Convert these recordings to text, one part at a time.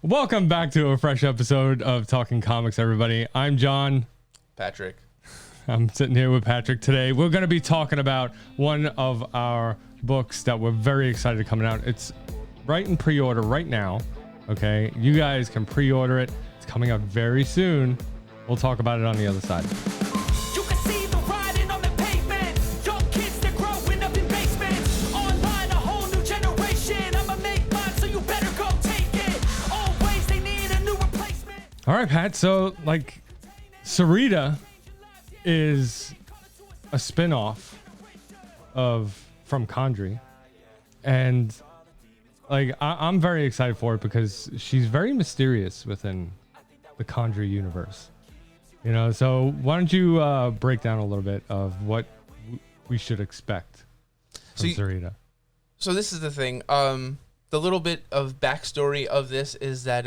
Welcome back to a fresh episode of Talkin Comix, everybody. I'm John. Patrick. I'm sitting here with Patrick today. We're going to be talking about one of our books that we're very excited coming out. It's right in pre-order right now. Okay, you guys can pre-order it. It's coming out very soon. We'll talk about it on the other side. All right, Pat. So, like, Sarita is a spin-off from Condrey, and like I'm very excited for it because she's very mysterious within the Condrey universe. You know, so why don't you break down a little bit of what we should expect from Sarita? So this is the thing. The little bit of backstory of this is that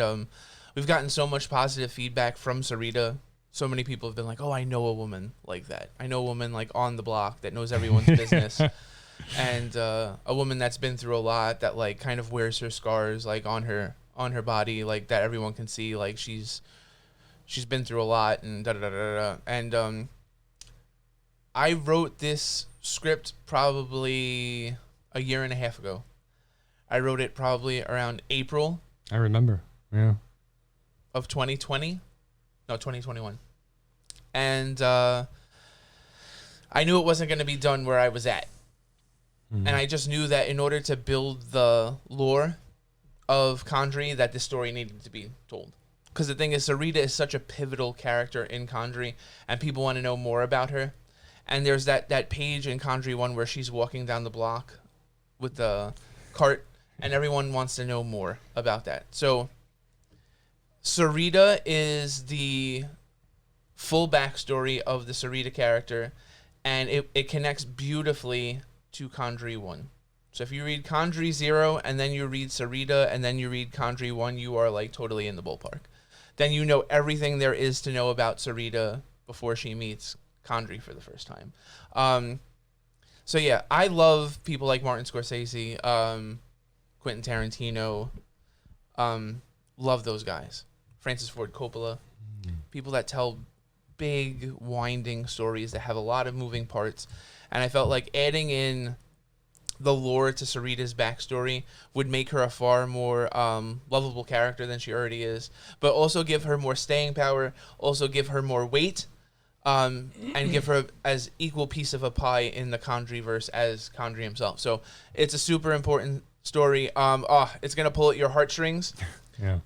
we've gotten so much positive feedback from Sarita. So many people have been like, oh, I know a woman like that. I know a woman like on the block that knows everyone's business. And a woman that's been through a lot, that like kind of wears her scars like on her body, like that everyone can see, like she's been through a lot and da da da da da. And I wrote this script probably a year and a half ago. I wrote it probably around April. I remember. Yeah. Of 2020. No, 2021. And I knew it wasn't going to be done where I was at. Mm-hmm. And I just knew that in order to build the lore of Condrey, that this story needed to be told. Because the thing is, Sarita is such a pivotal character in Condrey, and people want to know more about her. And there's that page in Condrey 1 where she's walking down the block with the cart, and everyone wants to know more about that. So Sarita is the full backstory of the Sarita character, and it connects beautifully to Condrey 1. So if you read Condrey 0, and then you read Sarita, and then you read Condrey 1, you are like totally in the ballpark. Then you know everything there is to know about Sarita before she meets Condrey for the first time. So yeah, I love people like Martin Scorsese, Quentin Tarantino, love those guys. Francis Ford Coppola, people that tell big, winding stories that have a lot of moving parts. And I felt like adding in the lore to Sarita's backstory would make her a far more lovable character than she already is, but also give her more staying power, also give her more weight, and give her as equal piece of a pie in the Condreyverse as Condrey himself. So it's a super important story. It's going to pull at your heartstrings. Yeah.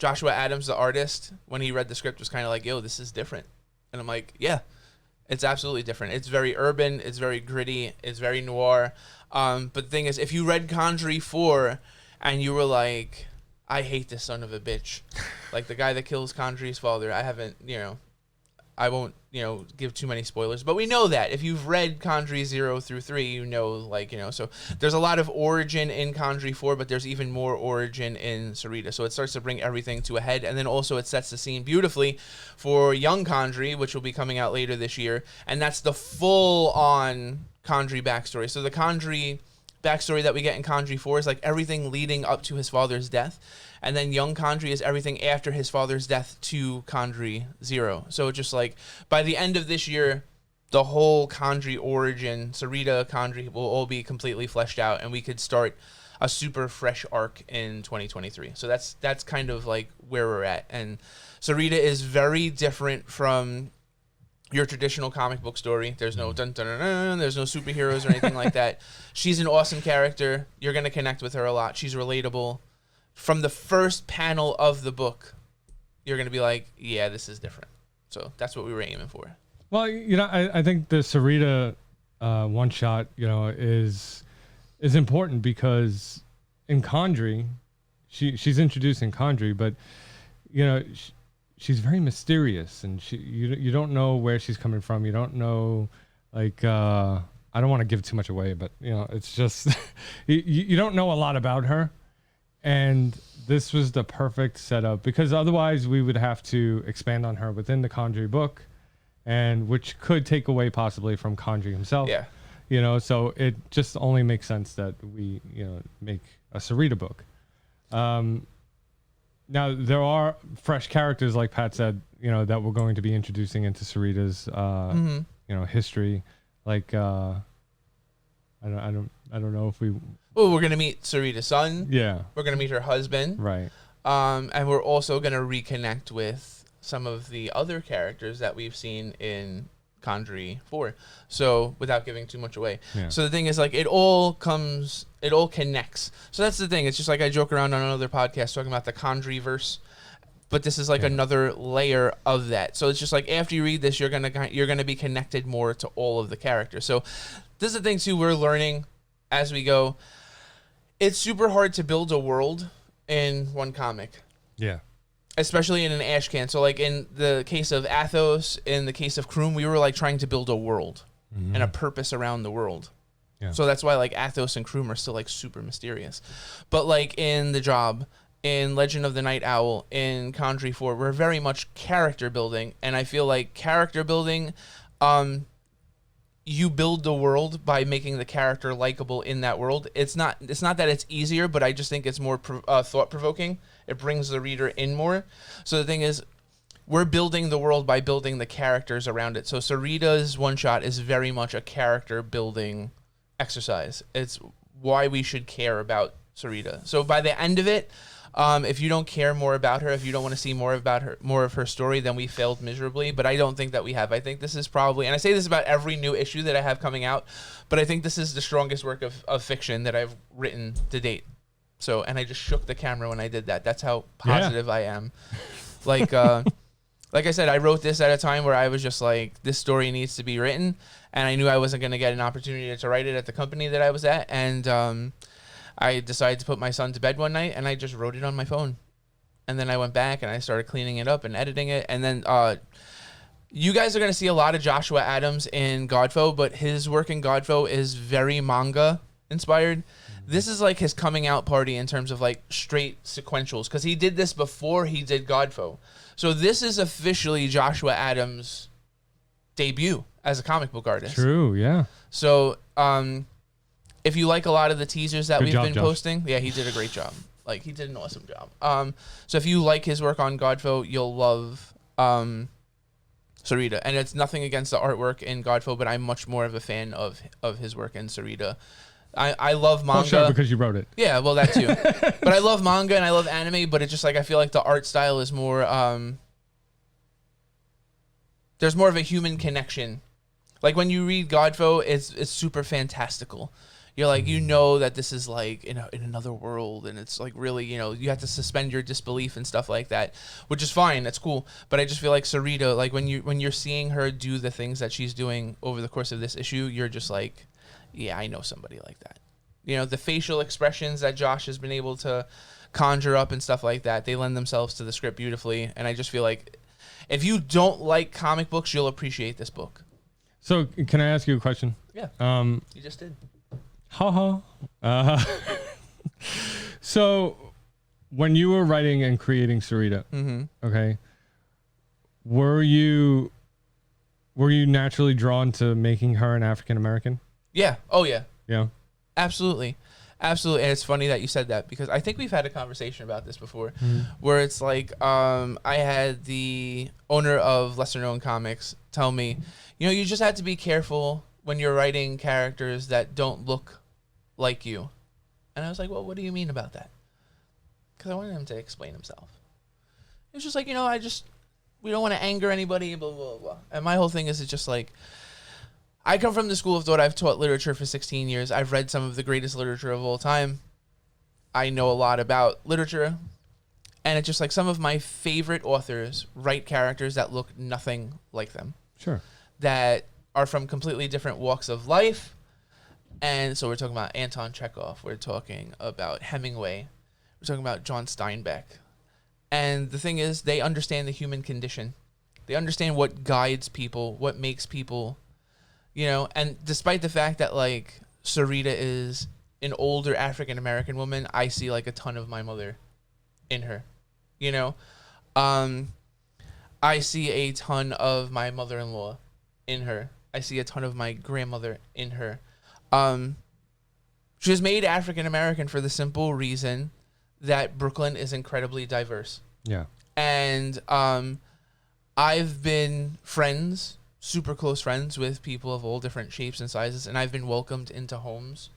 Joshua Adams, the artist, when he read the script, was kind of like, yo, this is different. And I'm like, yeah, it's absolutely different. It's very urban. It's very gritty. It's very noir. But the thing is, if you read Condrey 4 and you were like, I hate this son of a bitch, like the guy that kills Condrey's father, I won't, give too many spoilers, but we know that if you've read Condrey 0 through 3, so there's a lot of origin in Condrey 4, but there's even more origin in Sarita. So it starts to bring everything to a head. And then also it sets the scene beautifully for young Condrey, which will be coming out later this year. And that's the full on Condrey backstory. So the Condrey backstory that we get in Condrey 4 is like everything leading up to his father's death. And then young Condrey is everything after his father's death to Condrey 0. So just like by the end of this year, the whole Condrey origin, Sarita, Condrey, will all be completely fleshed out, and we could start a super fresh arc in 2023. So that's kind of like where we're at. And Sarita is very different from your traditional comic book story. There's no dun dun dun dun, there's no superheroes or anything like that. She's an awesome character. You're going to connect with her a lot. She's relatable. From the first panel of the book, you're going to be like, yeah, this is different. So that's what we were aiming for. Well, I think the Sarita one shot, is important because in Condrey, she's introduced in Condrey, but she's very mysterious, and you don't know where she's coming from. You don't know, like, I don't want to give too much away, but it's just you don't know a lot about her. And this was the perfect setup, because otherwise we would have to expand on her within the Condrey book, and which could take away possibly from Condrey himself. Yeah. So it just only makes sense that we, make a Sarita book. Now there are fresh characters, like Pat said, that we're going to be introducing into Sarita's, history. Like, I don't know if we. Well, we're gonna meet Sarita's son. Yeah. We're gonna meet her husband. Right. And we're also gonna reconnect with some of the other characters that we've seen in Condrey 4. So without giving too much away. Yeah. So the thing is, like, it all connects. So that's the thing. It's just like I joke around on another podcast talking about the Condrey verse, but this is like another layer of that. So it's just like after you read this, you're gonna be connected more to all of the characters. So this is the thing too. We're learning as we go. It's super hard to build a world in one comic. Yeah. Especially in an ash can. So like in the case of Athos, in the case of Kroom, we were like trying to build a world and a purpose around the world. Yeah. So that's why like Athos and Kroom are still like super mysterious. But like in The Job, in Legend of the Night Owl, in Condrey 4, we're very much character building. And I feel like character building, you build the world by making the character likable in that world. It's not that it's easier, but I just think it's more thought-provoking. It brings the reader in more. So the thing is, we're building the world by building the characters around it. So Sarita's one-shot is very much a character-building exercise. It's why we should care about Sarita. So by the end of it, if you don't care more about her, if you don't want to see more of her story, then we failed miserably. But I don't think that we have. I think this is probably, and I say this about every new issue that I have coming out, but I think this is the strongest work of fiction that I've written to date. So, and I just shook the camera when I did that. That's how positive I am. Like I said, I wrote this at a time where I was just like, this story needs to be written, and I knew I wasn't going to get an opportunity to write it at the company that I was at, and I decided to put my son to bed one night, and I just wrote it on my phone. And then I went back, and I started cleaning it up and editing it. And then you guys are going to see a lot of Joshua Adams in Godfoe, but his work in Godfoe is very manga-inspired. This is like his coming out party in terms of like straight sequentials, because he did this before he did Godfoe. So this is officially Joshua Adams' debut as a comic book artist. True, yeah. So, if you like a lot of the teasers that we've been Josh. posting, yeah, he did a great job. Like, he did an awesome job. So if you like his work on Godfoe, you'll love Sarita. And it's nothing against the artwork in Godfoe, but I'm much more of a fan of his work in Sarita. I love manga. Oh, sure, because you wrote it. Yeah, well, that too. But I love manga and I love anime, but it's just like I feel like the art style is more... there's more of a human connection. Like, when you read Godfoe, it's super fantastical. You're like, you know that this is like in another world, and it's like really, you have to suspend your disbelief and stuff like that, which is fine. That's cool. But I just feel like Sarita, like when you're seeing her do the things that she's doing over the course of this issue, you're just like, yeah, I know somebody like that. The facial expressions that Josh has been able to conjure up and stuff like that, they lend themselves to the script beautifully. And I just feel like if you don't like comic books, you'll appreciate this book. So can I ask you a question? Yeah. You just did. So when you were writing and creating Sarita, okay, were you naturally drawn to making her an African American? Yeah. Oh yeah. Yeah. Absolutely. And it's funny that you said that, because I think we've had a conversation about this before, where it's like, I had the owner of Lesser Known Comics tell me, you just have to be careful when you're writing characters that don't look like you. And I was like, well, what do you mean about that? Because I wanted him to explain himself. It was just like, we don't want to anger anybody, blah, blah, blah. And my whole thing is, it's just like, I come from the school of thought. I've taught literature for 16 years. I've read some of the greatest literature of all time. I know a lot about literature. And it's just like some of my favorite authors write characters that look nothing like them. Sure. That are from completely different walks of life. And so we're talking about Anton Chekhov. We're talking about Hemingway. We're talking about John Steinbeck. And the thing is, they understand the human condition. They understand what guides people, what makes people, and despite the fact that like Sarita is an older African-American woman, I see like a ton of my mother in her, I see a ton of my mother-in-law in her. I see a ton of my grandmother in her. She was made African American for the simple reason that Brooklyn is incredibly diverse. Yeah. And I've been friends, super close friends with people of all different shapes and sizes, and I've been welcomed into homes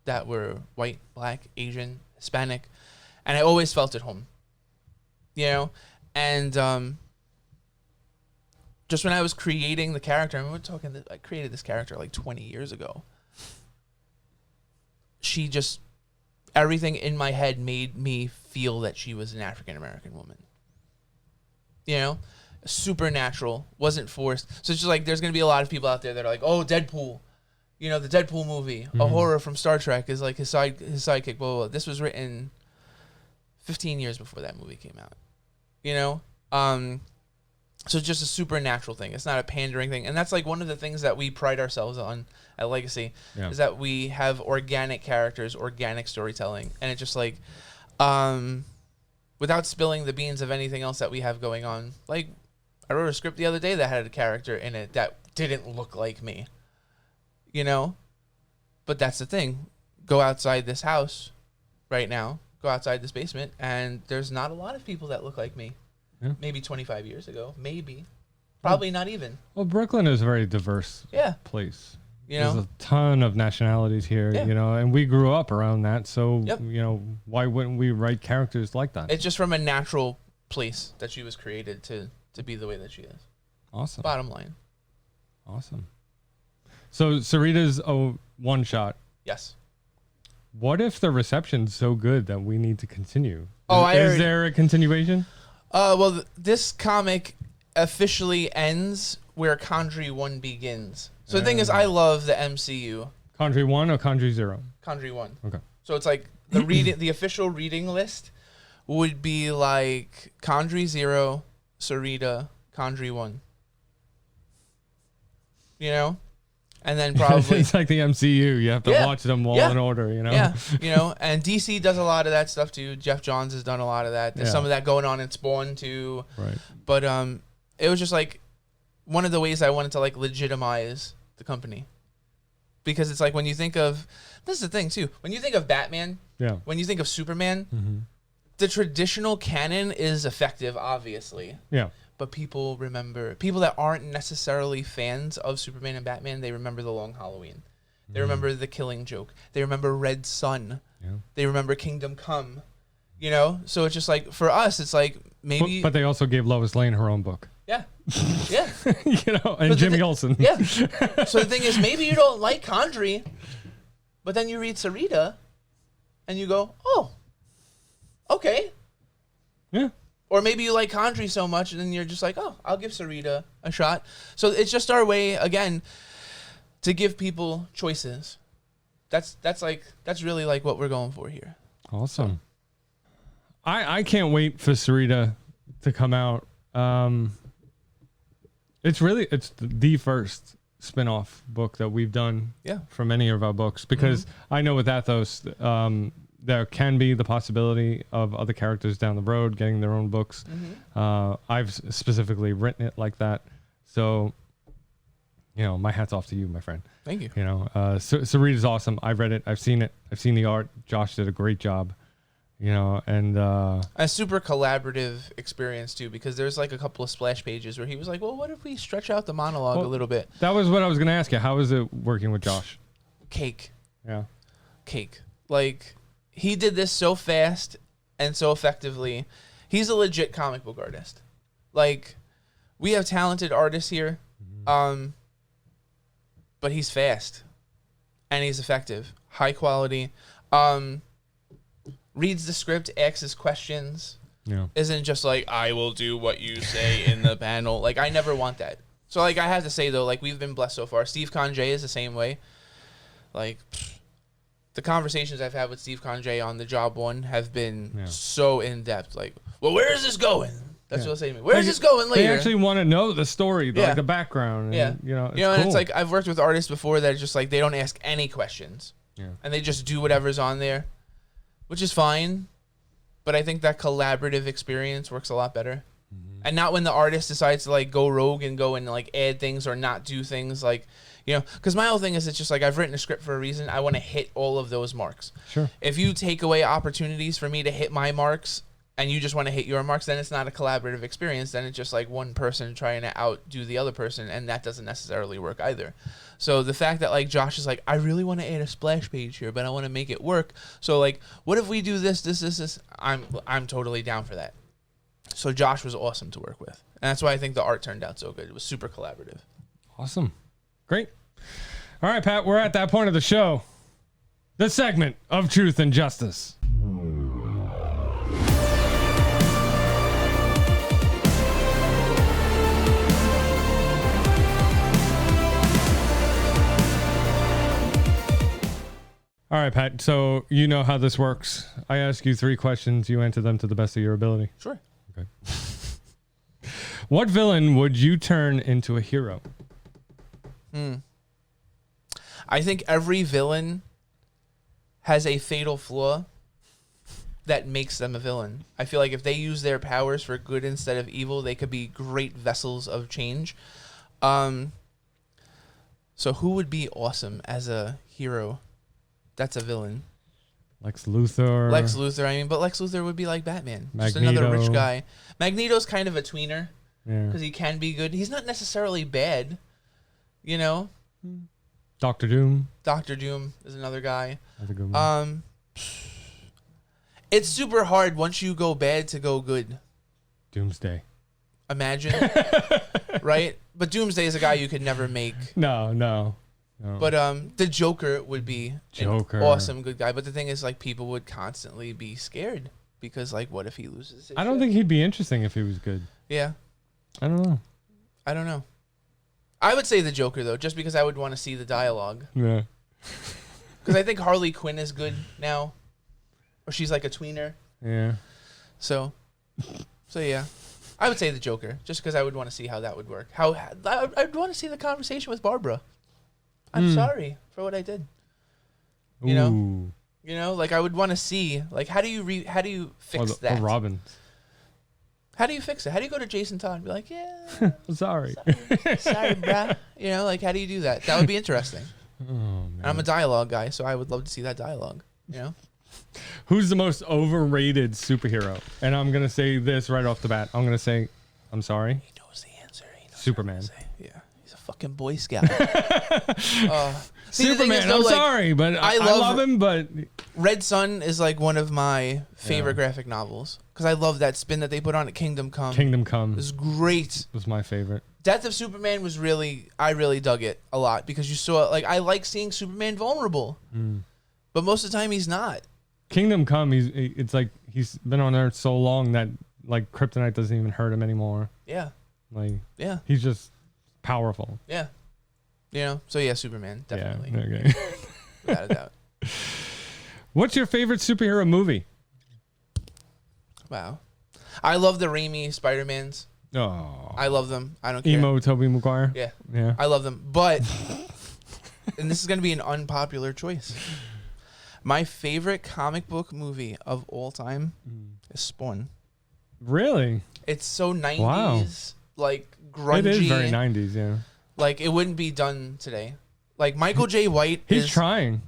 that were white, black, Asian, Hispanic, and I always felt at home. You know? And just when I was creating the character, I created this character like 20 years ago. Everything in my head made me feel that she was an African-American woman. You know? Supernatural, wasn't forced. So it's just like, there's going to be a lot of people out there that are like, oh, Deadpool. You know, the Deadpool movie, a horror from Star Trek is like his sidekick, blah, blah, blah. This was written 15 years before that movie came out. You know? So it's just a supernatural thing. It's not a pandering thing. And that's like one of the things that we pride ourselves on at Legacy is that we have organic characters, organic storytelling. And it's just like, without spilling the beans of anything else that we have going on. Like, I wrote a script the other day that had a character in it that didn't look like me. You know? But that's the thing. Go outside this house right now. Go outside this basement. And there's not a lot of people that look like me. Yeah. Maybe 25 years ago. Maybe. Probably not even. Well, Brooklyn is a very diverse place. You know? There's a ton of nationalities here, you know, and we grew up around that. So, you know, why wouldn't we write characters like that? It's just from a natural place that she was created to be the way that she is. Awesome. Bottom line. Awesome. So Sarita's a one shot. Yes. What if the reception's so good that we need to continue? Is there a continuation? Well, this comic officially ends where Condrey 1 begins. So the thing is, I love the MCU. Condrey 1 or Condrey 0? Condrey 1. Okay. So it's like the official reading list would be like Condrey 0, Sarita, Condrey 1. You know? And then probably it's like the MCU. You have to watch them all in order, you know? Yeah, you know, and DC does a lot of that stuff too. Jeff Johns has done a lot of that. There's some of that going on in Spawn too. Right. But it was just like one of the ways I wanted to like legitimize the company. Because it's like when you think of, this is the thing too, when you think of Batman, when you think of Superman, the traditional canon is effective, obviously. Yeah. But people that aren't necessarily fans of Superman and Batman, they remember The Long Halloween. They remember The Killing Joke. They remember Red Sun. Yeah. They remember Kingdom Come. You know? So it's just like, for us, it's like maybe... But they also gave Lois Lane her own book. Yeah. Yeah. You know, and Jimmy Olsen. Yeah. So the thing is, maybe you don't like Condrey, but then you read Sarita, and you go, oh, okay. Yeah. Or maybe you like Condrey so much, and then you're just like, oh, I'll give Sarita a shot. So it's just our way, again, to give people choices. That's really like what we're going for here. Awesome. So. I can't wait for Sarita to come out. It's the first spin-off book that we've done from any of our books, because I know with Athos, there can be the possibility of other characters down the road getting their own books. I've specifically written it like that. So, you know, my hat's off to you, my friend. Thank you. You know, Sarita's awesome. I've read it. I've seen it. I've seen the art. Josh did a great job. You know, and a super collaborative experience too, because there's like a couple of splash pages where he was like, well, what if we stretch out the monologue a little bit? That was what I was going to ask you. How is it working with Josh? Cake. Yeah. Cake. Like, he did this so fast and so effectively. He's a legit comic book artist. Like, we have talented artists here, but he's fast and he's effective, high quality. Reads the script, asks questions. Yeah. Isn't just like, I will do what you say in the panel. Like, I never want that. So, like, I have to say, though, like, we've been blessed so far. Steve Condrey is the same way. Like, the conversations I've had with Steve Condrey on the job one have been so in-depth. Like, well, where is this going? That's what they'll say to me. Where's this going later? They actually want to know the story, like the background. And, you know, and it's like, I've worked with artists before that are just like, they don't ask any questions. Yeah. And they just do whatever's on there, which is fine. But I think that collaborative experience works a lot better. and not when the artist decides to like go rogue and go and like add things or not do things like, you know, because my whole thing is it's just like I've written a script for a reason. I want to hit all of those marks. Sure. If you take away opportunities for me to hit my marks and you just want to hit your marks, then it's not a collaborative experience. Then it's just like one person trying to outdo the other person, and that doesn't necessarily work either. So the fact that like Josh is like, I really want to add a splash page here, but I want to make it work. So like, what if we do this? I'm totally down for that. So Josh was awesome to work with, and that's why I think the art turned out so good. It was super collaborative. Awesome. Great. All right, Pat, we're at that point of the show. The segment of Truth and Justice. All right, Pat. So you know how this works. I ask you 3 questions. You answer them to the best of your ability. Sure. Okay. What villain would you turn into a hero? I think every villain has a fatal flaw that makes them a villain. I feel like if they use their powers for good instead of evil, they could be great vessels of change. So who would be awesome as a hero? That's a villain. Lex Luthor. Lex Luthor, I mean, but Lex Luthor would be like Batman. Magneto. Just another rich guy. Magneto's kind of a tweener Yeah. because he can be good. He's not necessarily bad, you know? Doctor Doom. Doctor Doom is another guy. That's a good one. It's super hard once you go bad to go good. Doomsday. Imagine, right? But Doomsday is a guy you could never make. No. But the Joker would be Joker. an awesome good guy. But the thing is, like, people would constantly be scared because, like, what if he loses his I don't shit? think he'd be interesting if he was good. Yeah. I don't know. I don't know. I would say the Joker, though, just because I would want to see the dialogue. Yeah. Because I think Harley Quinn is good now. Or she's like a tweener. Yeah. So yeah. I would say the Joker, just because I would want to see how that would work. I'd want to see the conversation with Barbara. I'm sorry for what I did. You know, like I would want to see, like, how do you fix that? Or Robin. How do you fix it? How do you go to Jason Todd and be like, yeah, Sorry, sorry, bruh. You know, like, how do you do that? That would be interesting. Oh, man. And I'm a dialogue guy, so I would love to see that dialogue. You know, Who's the most overrated superhero? And I'm gonna say this right off the bat. I'm gonna say, I'm sorry. he knows the answer. He knows Superman. what to say. Yeah, he's a fucking Boy Scout. Superman. I'm sorry, but I love him. But Red Sun is like one of my favorite graphic novels because I love that spin that they put on it. Kingdom Come. Kingdom Come It was great. was my favorite. Death of Superman was I really dug it a lot because you saw, like, I like seeing Superman vulnerable, but most of the time he's not. Kingdom Come, it's like he's been on Earth so long that like kryptonite doesn't even hurt him anymore. Yeah. Like, Yeah. he's just powerful. Yeah. You know, so yeah, Superman, definitely. Yeah, okay. Without a doubt. What's your favorite superhero movie? Wow. I love the Raimi Spider-Mans. Oh, I love them. I don't care. emo Tobey Maguire. Yeah. I love them. But, and this is going to be an unpopular choice. My favorite comic book movie of all time is Spawn. Really? It's so 90s, like grungy. It is very 90s, yeah. Like, it wouldn't be done today. Like, Michael J. White He's trying.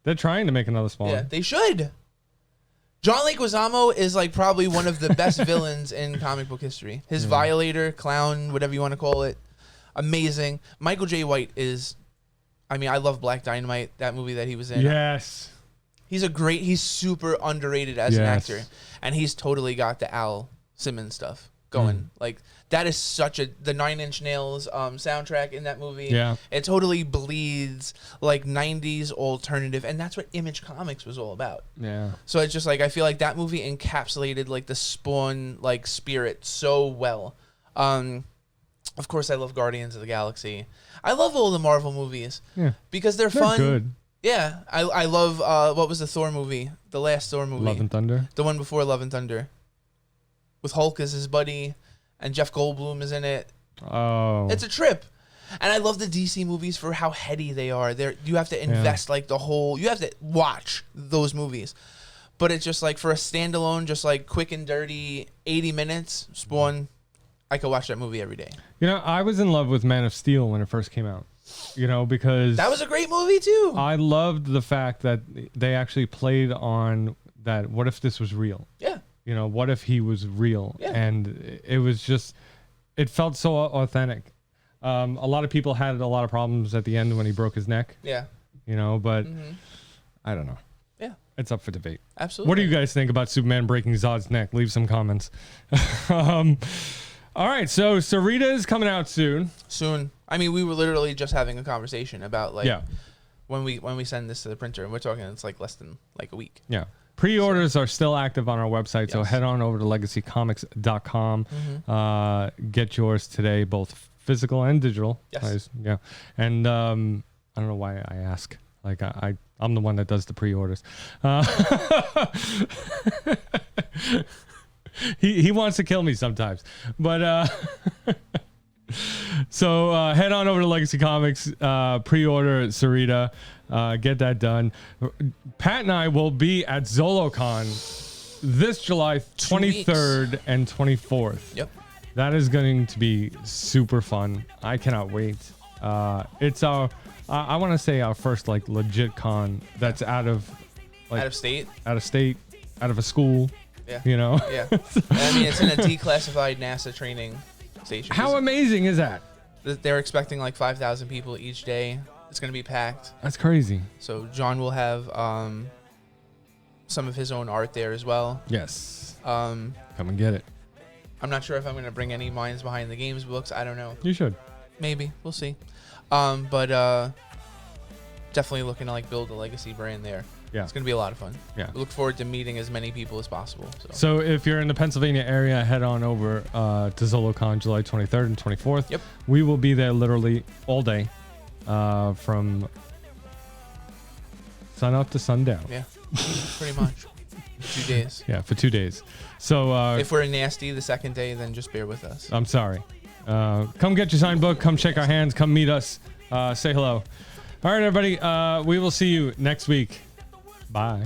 They're trying to make another Spawn. Yeah, they should. John Leguizamo is, like, probably one of the best villains in comic book history. His Violator, clown, whatever you want to call it. Amazing. Michael J. White is, I mean, I love Black Dynamite, that movie that he was in. Yes. He's super underrated as an actor. And he's totally got the Al Simmons stuff going. Like, that is the 9 Inch Nails soundtrack in that movie. Yeah. It totally bleeds like 90s alternative. And that's what Image Comics was all about. Yeah. So it's just like, I feel like that movie encapsulated like the Spawn like spirit so well. Of course, I love Guardians of the Galaxy. I love all the Marvel movies. Yeah. Because they're fun. Good. Yeah, I love, what was the Thor movie? The last Thor movie. Love and Thunder? The one before Love and Thunder. With Hulk as his buddy, and Jeff Goldblum is in it. Oh. It's a trip. And I love the DC movies for how heady they are. You have to invest, like, you have to watch those movies. But it's just, like, for a standalone, just, like, quick and dirty 80 minutes, Spawn, I could watch that movie every day. You know, I was in love with Man of Steel when it first came out. You know, because That was a great movie too. I loved the fact that they actually played on that. What if this was real? Yeah. You know, what if he was real? Yeah. And it was just, it felt so authentic. A lot of people had a lot of problems at the end when he broke his neck. Yeah. You know, but I don't know. Yeah. It's up for debate. Absolutely. What do you guys think about Superman breaking Zod's neck? Leave some comments. All right, so Sarita is coming out soon. Soon. I mean, we were literally just having a conversation about like Yeah. when we send this to the printer, and we're talking it's like less than like a week. Yeah. Pre-orders are still active on our website, so Yes. head on over to legacycomics.com. Get yours today, both physical and digital. Yes. Yeah. And I don't know why I ask. Like I'm the one that does the pre-orders. He wants to kill me sometimes, but so head on over to Legacy Comix, pre-order Sarita, get that done. Pat and I will be at ZoloCon this July 23rd and 24th. Yep. That is going to be super fun. I cannot wait. It's our, I want to say our first like legit con that's out of Out of state. out of a school. Yeah. You know. Yeah. I mean, it's in a declassified NASA training station. How amazing is that? They're expecting like 5,000 people each day. It's going to be packed. That's crazy. So John will have some of his own art there as well. Yes. Come and get it. I'm not sure if I'm going to bring any Minds Behind the Games books. I don't know. You should. Maybe. We'll see. But definitely looking to like build a legacy brand there. Yeah. It's going to be a lot of fun. Yeah. We look forward to meeting as many people as possible. So if you're in the Pennsylvania area, head on over to ZoloCon July 23rd and 24th. Yep. We will be there literally all day from sun up to sundown. Yeah. Pretty much. 2 days. Yeah, for 2 days. So If we're nasty the second day, then just bear with us. I'm sorry. Come get your signed book. Come shake our hands. Come meet us. Say hello. All right, everybody. We will see you next week. Bye.